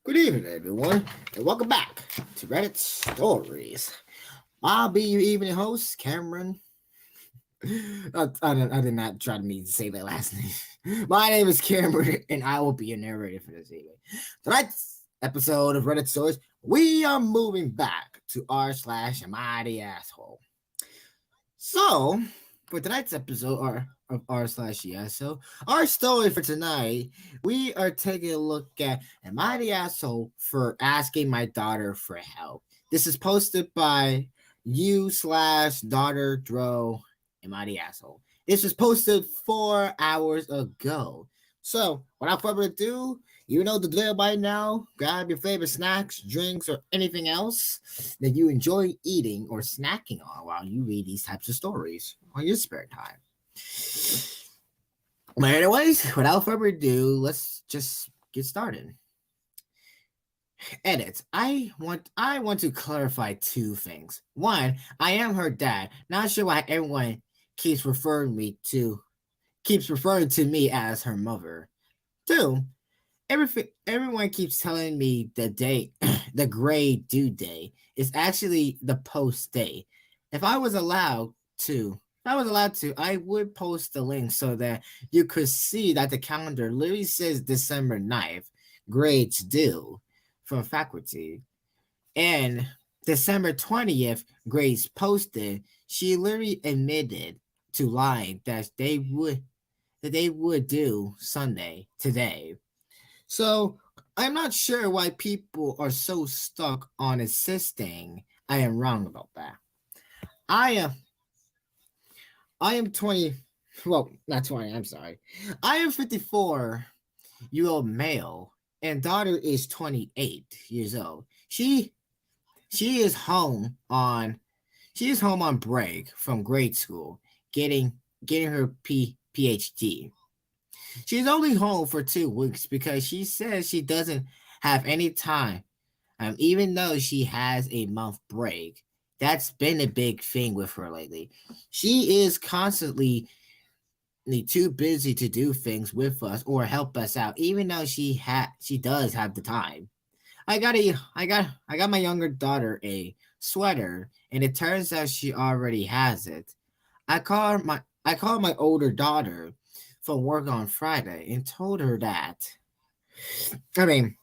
Good evening, everyone, and welcome back to Reddit Stories. I'll be your evening host, Cameron. I did not try to need to say that last name. My name is Cameron, and I will be your narrator for this evening. Tonight's episode of Reddit Stories, we are moving back to r/am I the asshole. So, for tonight's episode of r/ESO, our story for tonight, we are taking a look at Am I the asshole for asking my daughter for help? This is posted by you/daughter Dro. Am I the asshole? This was posted 4 hours ago. So, without further ado, you know the drill by now. Grab your favorite snacks, drinks, or anything else that you enjoy eating or snacking on while you read these types of stories on your spare time. But anyways, without further ado, let's just get started. Edit. I want to clarify two things. One, I am her dad. Not sure why everyone keeps referring to me as her mother. Two, everyone keeps telling me the date, the grade due day is actually the post date. If I was allowed to, I would post the link so that you could see that the calendar literally says December 9th, grades due from faculty. And December 20th, grades posted. She literally admitted to lying that they would do Sunday today. So I'm not sure why people are so stuck on insisting I am wrong about that. I am 20. Well, not 20. I'm sorry. I am 54-year-old male, and daughter is 28 years old. She is home on break from grade school, getting her PhD. She's only home for 2 weeks because she says she doesn't have any time, even though she has a month break. That's been a big thing with her lately. She is constantly too busy to do things with us or help us out, even though she does have the time. I got my younger daughter a sweater, and it turns out she already has it. I called my older daughter from work on Friday and told her that. And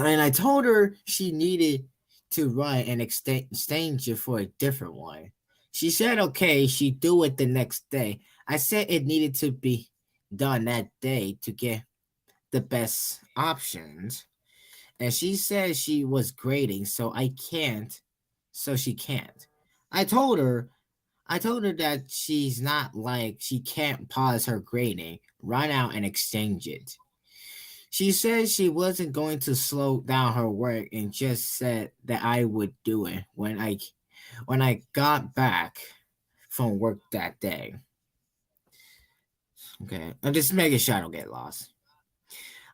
I told her she needed to run and exchange it for a different one. She said okay, she'd do it the next day. I said it needed to be done that day to get the best options. And she said she was grading, so she can't. I told her that she's not like she can't pause her grading, run out and exchange it. She said she wasn't going to slow down her work and just said that I would do it when I got back from work that day. Okay, I'm just making sure I don't get lost.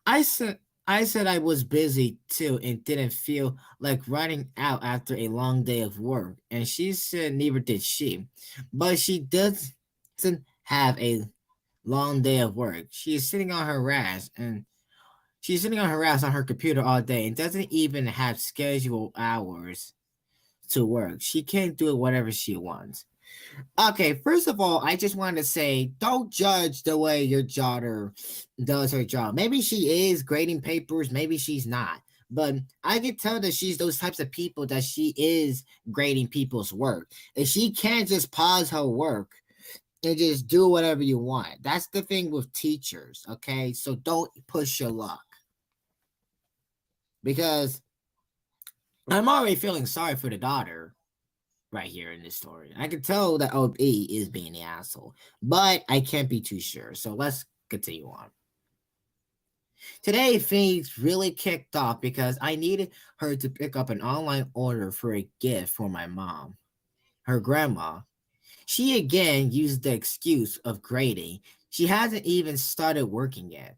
I said I was busy too and didn't feel like running out after a long day of work, and she said neither did she. But she doesn't have a long day of work. She's sitting on her ass on her computer all day and doesn't even have scheduled hours to work. She can't do whatever she wants. Okay, first of all, I just want to say don't judge the way your daughter does her job. Maybe she is grading papers, maybe she's not. But I can tell that she's those types of people that she is grading people's work. And she can't just pause her work and just do whatever you want. That's the thing with teachers, okay? So don't push your luck. Because I'm already feeling sorry for the daughter right here in this story. I can tell that OB is being the asshole, but I can't be too sure. So let's continue on. Today, things really kicked off because I needed her to pick up an online order for a gift for my mom, her grandma. She again used the excuse of grading. She hasn't even started working yet.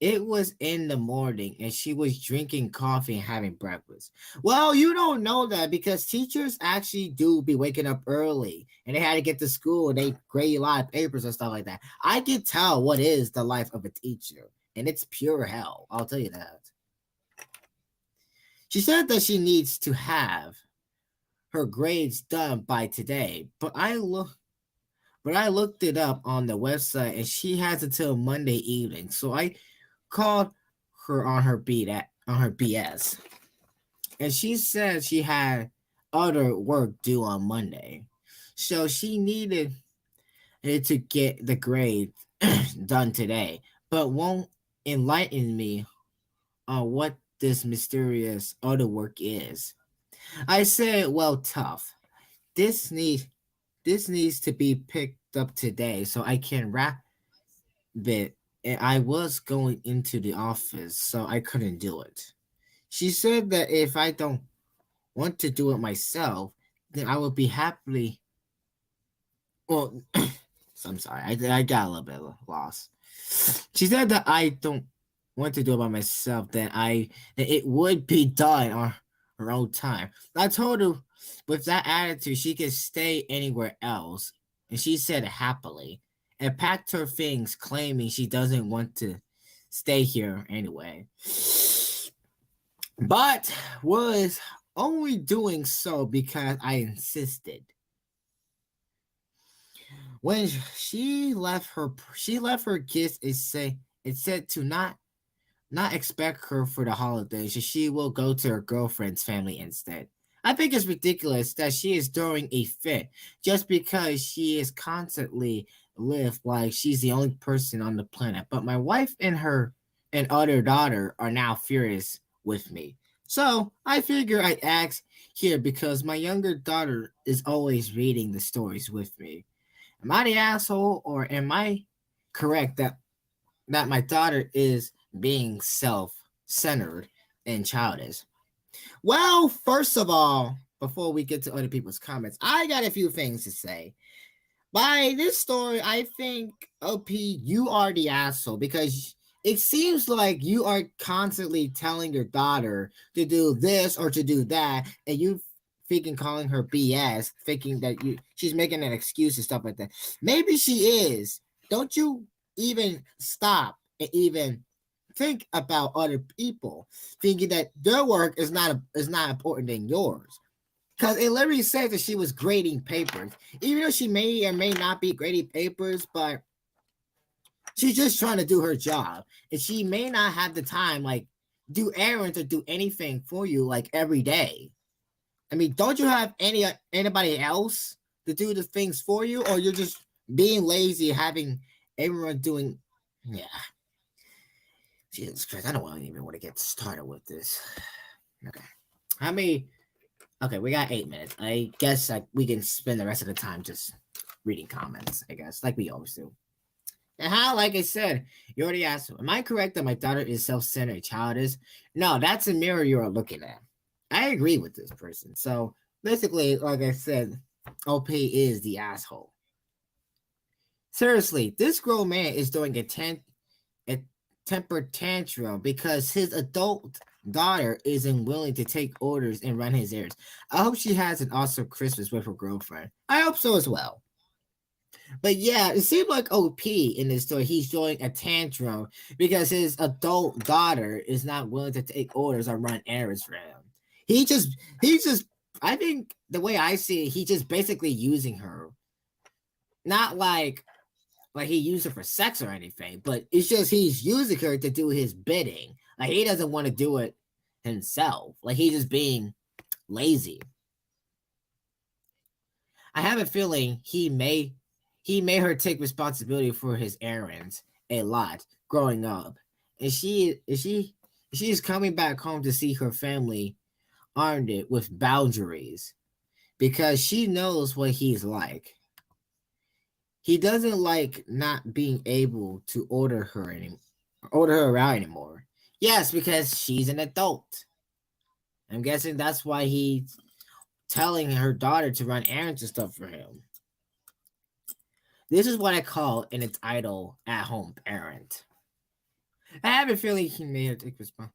It was in the morning and she was drinking coffee and having breakfast. Well, you don't know that because teachers actually do be waking up early and they had to get to school and they grade a lot of papers and stuff like that. I can tell what is the life of a teacher and it's pure hell. I'll tell you that. She said that she needs to have her grades done by today, but I looked it up on the website and she has until Monday evening. So I called her on her BS. And she said she had other work due on Monday. So she needed it to get the grade done today, but won't enlighten me on what this mysterious other work is. I said, well, tough. This needs this needs to be picked up today so I can wrap it. And I was going into the office, so I couldn't do it. She said that if I don't want to do it myself, then I would be happily. Well, so I'm sorry, I got a little bit lost. She said that I don't want to do it by myself, that it would be done on her own time. I told her with that attitude she could stay anywhere else, and she said happily, and packed her things, claiming she doesn't want to stay here anyway. But was only doing so because I insisted. When she left her kids. It said to not expect her for the holidays. She will go to her girlfriend's family instead. I think it's ridiculous that she is throwing a fit just because she is constantly live like she's the only person on the planet. But my wife and other daughter are now furious with me. So I figure I'd ask here because my younger daughter is always reading the stories with me. Am I the asshole, or am I correct that my daughter is being self-centered and childish? Well, first of all, before we get to other people's comments, I got a few things to say. By this story, I think OP, you are the asshole because it seems like you are constantly telling your daughter to do this or to do that, and you thinking calling her BS, thinking that she's making an excuse and stuff like that. Maybe she is. Don't you even stop and even think about other people, thinking that their work is not important than yours. Because it literally says that she was grading papers, even though she may or may not be grading papers, but she's just trying to do her job, and she may not have the time like do errands or do anything for you like every day. I mean, don't you have anybody else to do the things for you, or you're just being lazy, having everyone doing? Yeah, Jesus Christ, I don't even want to get started with this. Okay, how many? Okay, we got 8 minutes. I guess we can spend the rest of the time just reading comments. I guess like we always do. And how, like I said, you already asked, am I correct that my daughter is self-centered, childish? No, that's a mirror you're looking at. I agree with this person. So basically, like I said, OP is the asshole. Seriously, this grown man is doing a temper tantrum because his adult daughter isn't willing to take orders and run his errands. I hope she has an awesome Christmas with her girlfriend. I hope so as well. But yeah, it seemed like OP in this story, he's throwing a tantrum because his adult daughter is not willing to take orders or run errands for him. He's just, I think the way I see it, he's just basically using her. Not like he used her for sex or anything, but it's just he's using her to do his bidding. Like he doesn't want to do it himself. Like he's just being lazy. I have a feeling he made her take responsibility for his errands a lot growing up, and she's coming back home to see her family armed it with boundaries because she knows what he's like. He doesn't like not being able to order her around anymore. Yes, because she's an adult. I'm guessing that's why he's telling her daughter to run errands and stuff for him. This is what I call an entitled at-home parent. I have a feeling he may have taken responsibility.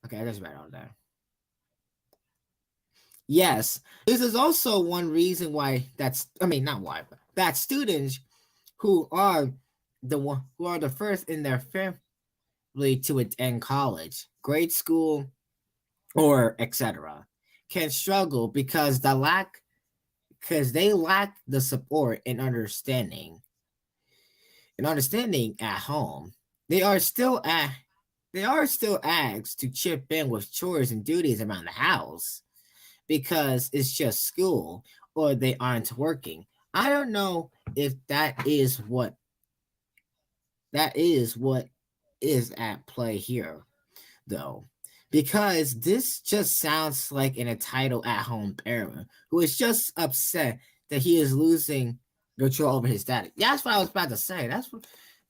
Okay, I just read all that. Yes, this is also one reason why that students who are the first in their family to attend college, grade school, or etc. can struggle because they lack the support and understanding at home. They are still asked to chip in with chores and duties around the house because it's just school or they aren't working. I don't know if that is at play here though. Because this just sounds like an entitled at-home parent who is just upset that he is losing control over his data. That's what I was about to say.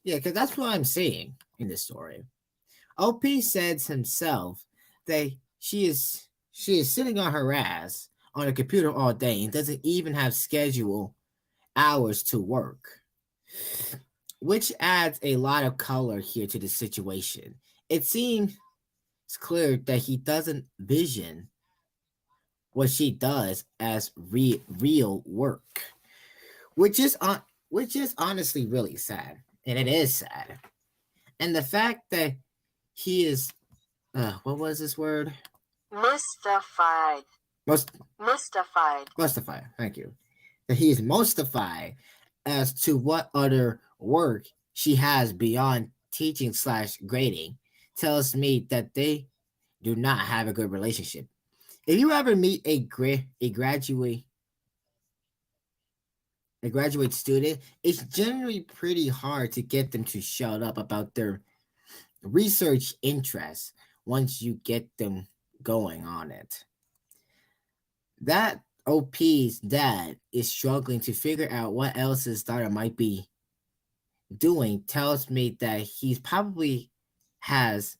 Because that's what I'm seeing in this story. OP says himself that she is sitting on her ass on a computer all day and doesn't even have schedule hours to work, which adds a lot of color here to the situation. It seems clear that he doesn't vision what she does as real work, which is honestly really sad, and it is sad. And the fact that he is what was this word? Mystified. Mystified. Thank you. That he is mystified as to what other work she has beyond teaching/grading tells me that they do not have a good relationship. If you ever meet a graduate student, it's generally pretty hard to get them to shut up about their research interests once you get them going on it. That OP's dad is struggling to figure out what else his daughter might be doing tells me that he probably has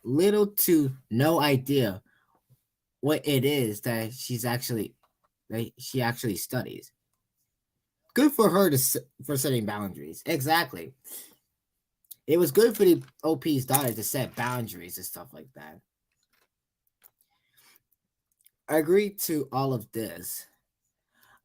little to no idea what it is that she actually studies. Good for her for setting boundaries. Exactly. It was good for the OP's daughter to set boundaries and stuff like that. I agree to all of this.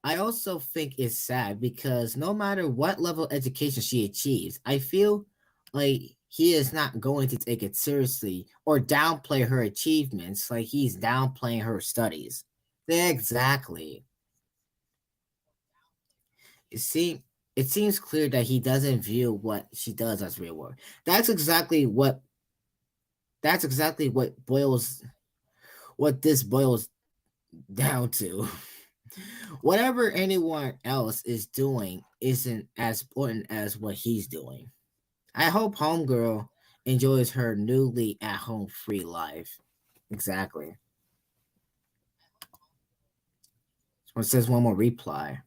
I also think it's sad because no matter what level of education she achieves, I feel like he is not going to take it seriously or downplay her achievements like he's downplaying her studies. Exactly. It seems it seems clear that he doesn't view what she does as real work. That's exactly what that's exactly what this boils down to. Whatever anyone else is doing isn't as important as what he's doing. I hope Homegirl enjoys her newly at home free life. Exactly. Someone says one more reply.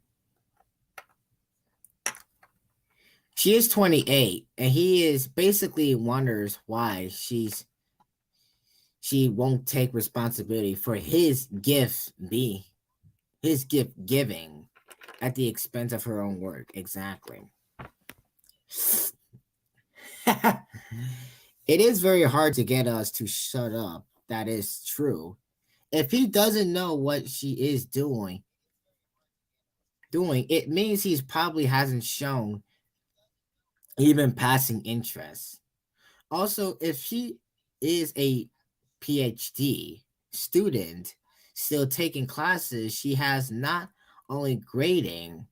She is 28, and he is basically wonders why she won't take responsibility for his gift giving at the expense of her own work. Exactly. It is very hard to get us to shut up. That is true. If he doesn't know what she is doing, it means he's probably hasn't shown even passing interest. Also, if she is a PhD student still taking classes, she has not only grading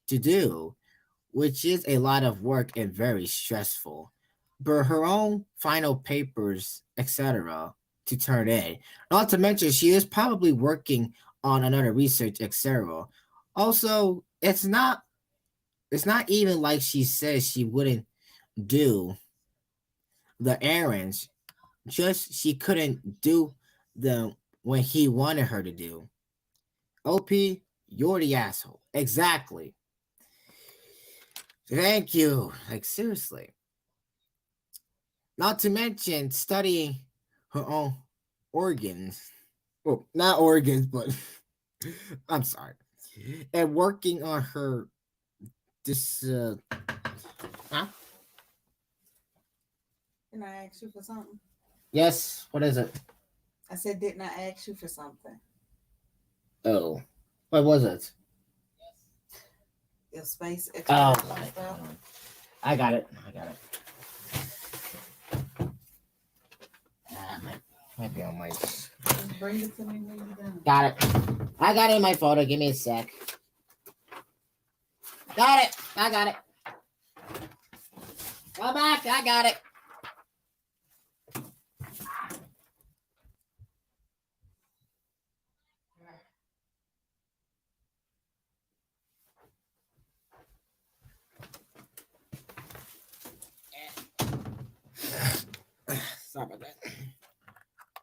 to do, which is a lot of work and very stressful, but her own final papers, etc., to turn in. Not to mention, she is probably working on another research, etc. Also, it's not even like she says she wouldn't do the errands, just she couldn't do them when he wanted her to do. OP, you're the asshole. Exactly. Thank you. Like, seriously. Not to mention studying her own organs. Well, not organs, but I'm sorry. And working on her this huh? Didn't I ask you for something? Yes, what is it? I said, didn't I ask you for something? Oh. What was it? Your space Oh, stuff. I got it. Might be on my Just bring it to me when you're done. Got it. I got it in my photo. Give me a sec. Got it. I got it. Come back. I got it. Sorry about that.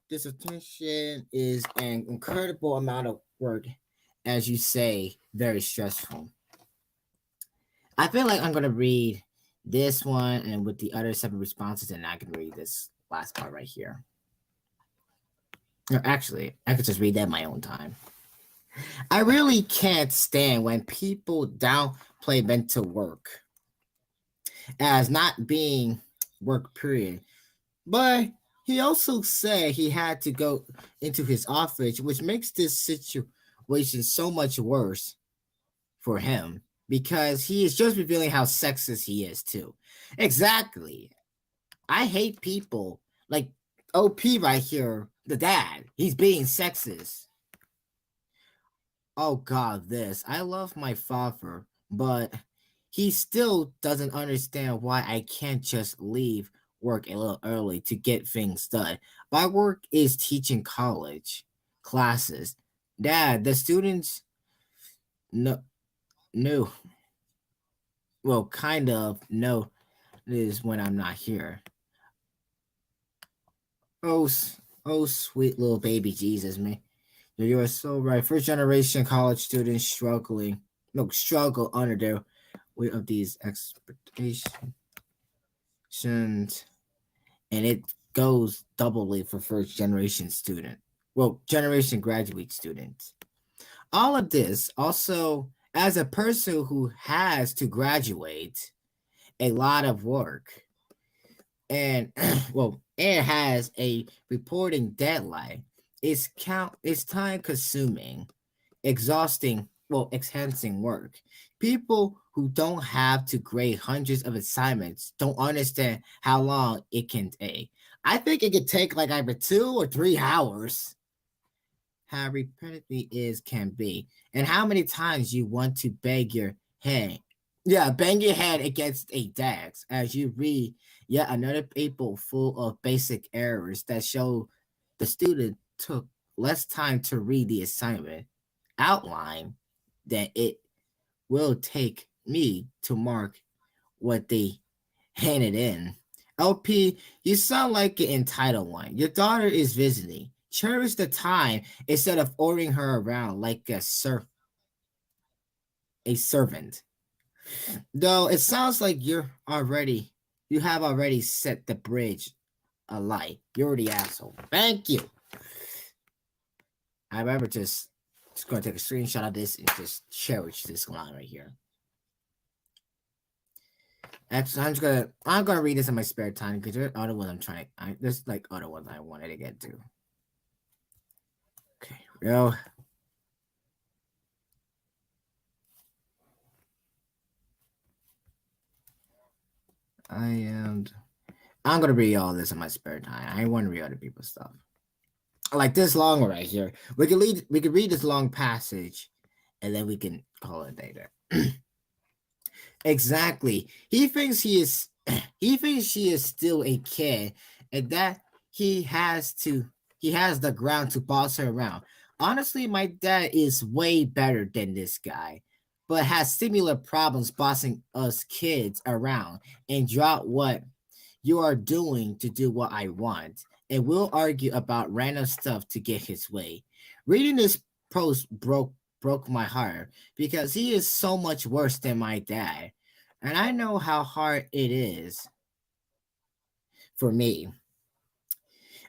Dissertation is an incredible amount of work, as you say, very stressful. I feel like I'm gonna read this one and with the other separate responses, and I can read this last part right here. Or actually, I could just read that in my own time. I really can't stand when people downplay mental work as not being work, period. But he also said he had to go into his office, which makes this situation so much worse for him because he is just revealing how sexist he is too. Exactly. I hate people like OP right here, the dad. He's being sexist. Oh God, this. I love my father, but he still doesn't understand why I can't just leave work a little early to get things done. My work is teaching college classes. Dad, the students no no well kind of know this when I'm not here. Oh, oh sweet little baby Jesus, man. You are so right. First generation college students struggle under their weight of these expectations. And it goes doubly for first generation student. Well, generation graduate students. All of this also, as a person who has to graduate, a lot of work and and has a reporting deadline. It's time consuming, exhausting, enhancing work. People who don't have to grade hundreds of assignments don't understand how long it can take. I think it could take like either 2 or 3 hours. How repetitive is can be, and how many times you want to bang your head against a desk as you read yet another paper full of basic errors that show the student took less time to read the assignment outline than it will take me to mark what they handed in. LP, you sound like an entitled one. Your daughter is visiting. Cherish the time instead of ordering her around like a servant. Though it sounds like you have already set the bridge alight. You're the asshole. Thank you. I remember just going to take a screenshot of this and just cherish this line right here. Actually, I'm gonna read this in my spare time because there's other ones there's like other ones I wanted to get to. Okay, well. I'm gonna read all this in my spare time. I want to read other people's stuff. Like this long one right here. We can read this long passage and then we can call it a day there. Exactly. He thinks she is still a kid and that he has the ground to boss her around. Honestly, my dad is way better than this guy, but has similar problems bossing us kids around and drop what you are doing to do what I want, and we'll argue about random stuff to get his way. Reading this post broke my heart because he is so much worse than my dad, and I know how hard it is for me.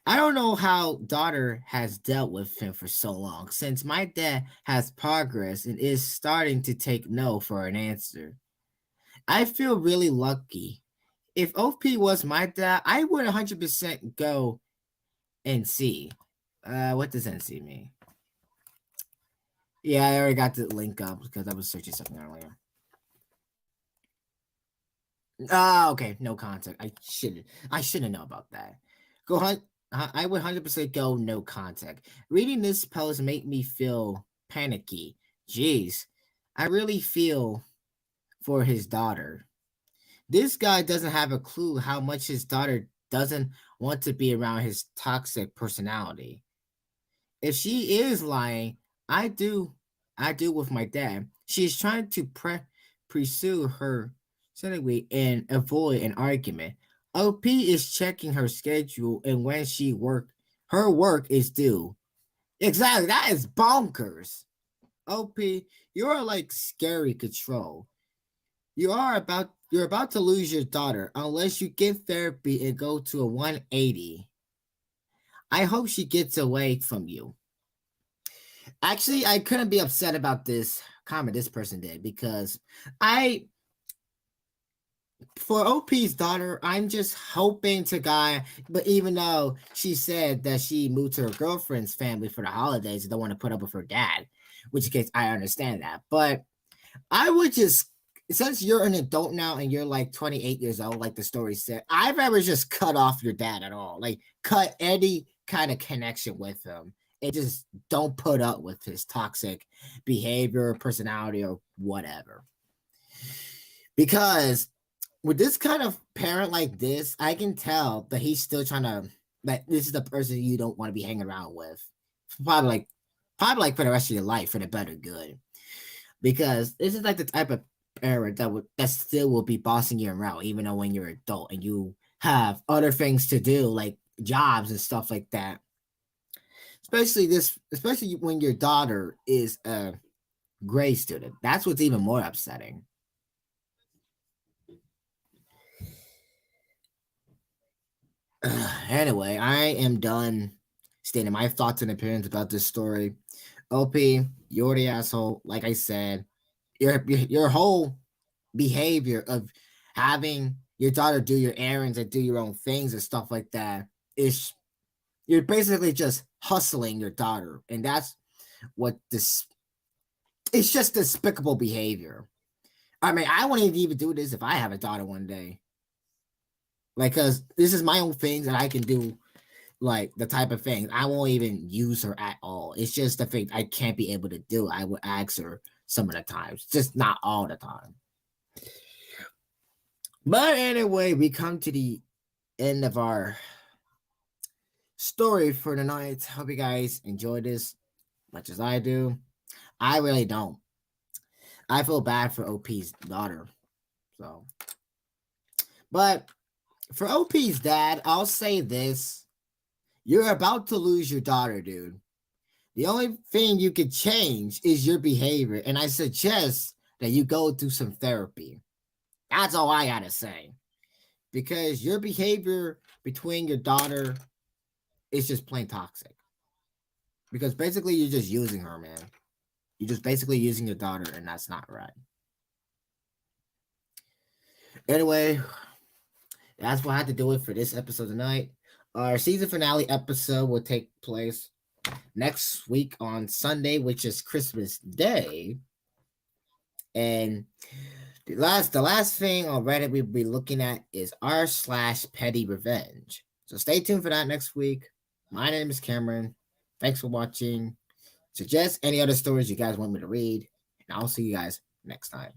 I don't know how daughter has dealt with him for so long, since my dad has progress and is starting to take no for an answer. I feel really lucky. If OP was my dad, I would 100% go NC. What does NC mean? Yeah, I already got the link up because I was searching something earlier. Okay, no contact. I shouldn't know about that. Go hunt. I would 100% go no contact. Reading this post made me feel panicky. Jeez, I really feel for his daughter. This guy doesn't have a clue how much his daughter doesn't want to be around his toxic personality. If she is lying, I do, I do with my dad. She's trying to pursue her sanity and avoid an argument. OP is checking her schedule and when her work is due. Exactly, that is bonkers. OP, you are like scary control. You're about to lose your daughter unless you get therapy and go to a 180. I hope she gets away from you. Actually, I couldn't be upset about this comment this person did because I for OP's daughter, I'm just hoping to God, but even though she said that she moved to her girlfriend's family for the holidays and don't want to put up with her dad, which case I understand that. But I would just since you're an adult now and you're like 28 years old, like the story said, I'd rather just cut off your dad at all. Like cut any kind of connection with him and just don't put up with his toxic behavior, personality, or whatever. Because with this kind of parent like this, I can tell that he's still trying to that this is the person you don't want to be hanging around with. Probably like for the rest of your life for the better good. Because this is like the type of parent that still will be bossing you around, even though when you're an adult and you have other things to do, like jobs and stuff like that. Especially when your daughter is a grade student. That's what's even more upsetting. Anyway, I am done stating my thoughts and opinions about this story. OP, you're the asshole. Like I said, your whole behavior of having your daughter do your errands and do your own things and stuff like that is you're basically just hustling your daughter, and that's what this. It's just despicable behavior. I mean, I wouldn't even do this if I have a daughter one day. Like, cause this is my own things and I can do like the type of thing. I won't even use her at all. It's just the thing I can't be able to do. I would ask her some of the times, just not all the time. But anyway, we come to the end of our story for the night. Hope you guys enjoy this much as I do. I really don't. I feel bad for OP's daughter. So, but for OP's dad, I'll say this. You're about to lose your daughter, dude. The only thing you could change is your behavior. And I suggest that you go through some therapy. That's all I gotta say. Because your behavior between your daughter is just plain toxic. Because basically you're just using her, man. You're just basically using your daughter, and that's not right. Anyway, that's what I had to do it for this episode tonight. Our season finale episode will take place next week on Sunday, which is Christmas Day. And the last thing on Reddit we'll be looking at is r/petty revenge. So stay tuned for that next week. My name is Cameron. Thanks for watching. Suggest any other stories you guys want me to read, and I'll see you guys next time.